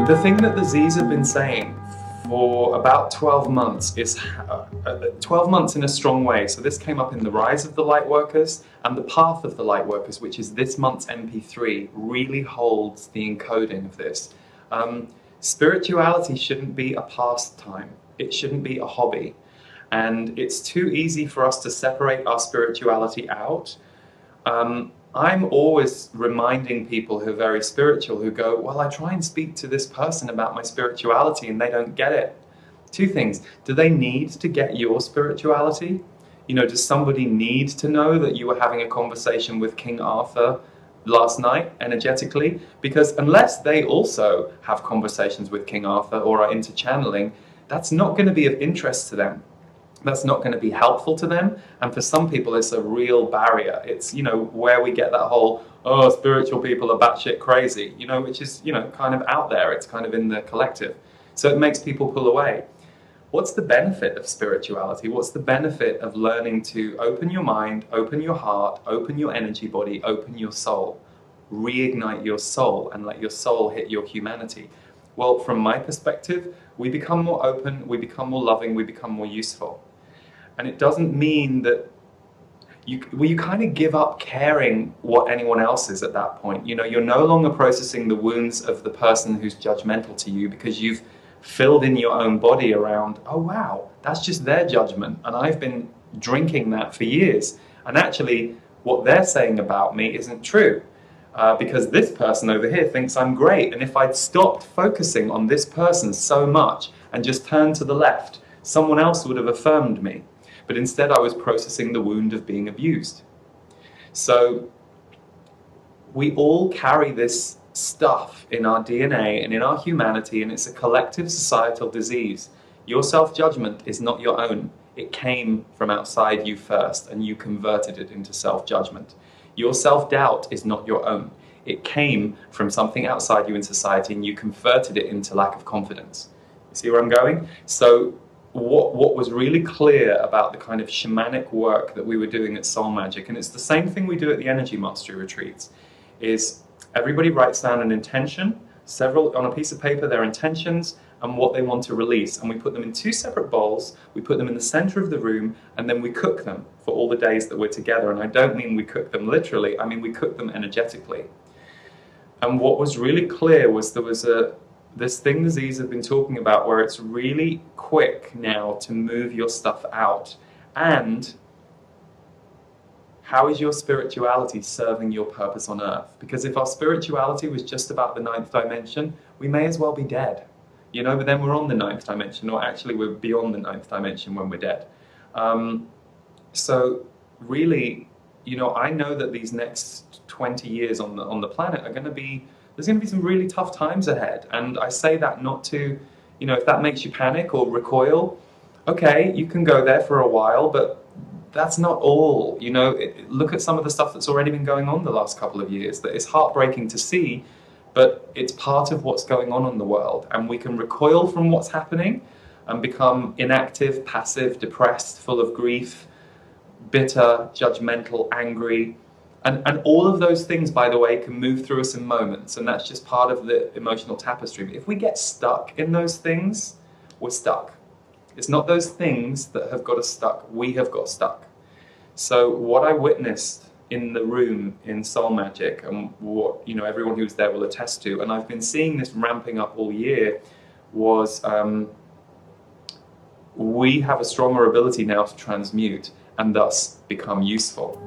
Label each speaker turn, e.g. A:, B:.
A: The thing that the Z's have been saying for about 12 months is 12 months in a strong way. So this came up in the Rise of the Lightworkers, and the Path of the Lightworkers, which is this month's MP3, really holds the encoding of this. Spirituality shouldn't be a pastime. It shouldn't be a hobby. And it's too easy for us to separate our spirituality out. I'm always reminding people who are very spiritual who go, well, I try and speak to this person about my spirituality and they don't get it. Two things. Do they need to get your spirituality? You know, does somebody need to know that you were having a conversation with King Arthur last night energetically? Because unless they also have conversations with King Arthur or are into channeling, that's not going to be of interest to them. That's not going to be helpful to them, and for some people it's a real barrier. It's, you know, where we get that whole, oh, spiritual people are batshit crazy, you know, which is, you know, kind of out there. It's kind of in the collective. So it makes people pull away. What's the benefit of spirituality? What's the benefit of learning to open your mind, open your heart, open your energy body, open your soul, reignite your soul and let your soul hit your humanity? Well, from my perspective, we become more open, we become more loving, we become more useful. And it doesn't mean that you kind of give up caring what anyone else is at that point. You know, you're no longer processing the wounds of the person who's judgmental to you because you've filled in your own body around, oh wow, that's just their judgment. And I've been drinking that for years. And actually, what they're saying about me isn't true. Because this person over here thinks I'm great. And if I'd stopped focusing on this person so much and just turned to the left, someone else would have affirmed me. But instead I was processing the wound of being abused. So we all carry this stuff in our DNA and in our humanity, and it's a collective societal disease. Your self-judgment is not your own. It came from outside you first, and you converted it into self-judgment. Your self-doubt is not your own. It came from something outside you in society, and you converted it into lack of confidence. You see where I'm going? So what was really clear about the kind of shamanic work that we were doing at Soul Magic, and it's the same thing we do at the Energy Mastery retreats, is everybody writes down an intention, several on a piece of paper, their intentions and what they want to release, and we put them in two separate bowls, we put them in the center of the room, and then we cook them for all the days that we're together. And I don't mean we cook them literally, I mean we cook them energetically. And what was really clear was there was this thing the Z's have been talking about where it's really quick now to move your stuff out. And how is your spirituality serving your purpose on earth? Because if our spirituality was just about the ninth dimension, we may as well be dead. You know, but then we're on the ninth dimension, or actually we're beyond the ninth dimension when we're dead. So really, you know, I know that these next 20 years on the planet are going to be, there's going to be some really tough times ahead. And I say that not to, you know, if that makes you panic or recoil, okay, you can go there for a while, but that's not all. You know, look at some of the stuff that's already been going on the last couple of years that is heartbreaking to see, but it's part of what's going on in the world. And we can recoil from what's happening and become inactive, passive, depressed, full of grief, bitter, judgmental, angry. And all of those things, by the way, can move through us in moments, and that's just part of the emotional tapestry. But if we get stuck in those things, we're stuck. It's not those things that have got us stuck, we have got stuck. So what I witnessed in the room in Soul Magic, and what, you know, everyone who's there will attest to, and I've been seeing this ramping up all year, was we have a stronger ability now to transmute and thus become useful.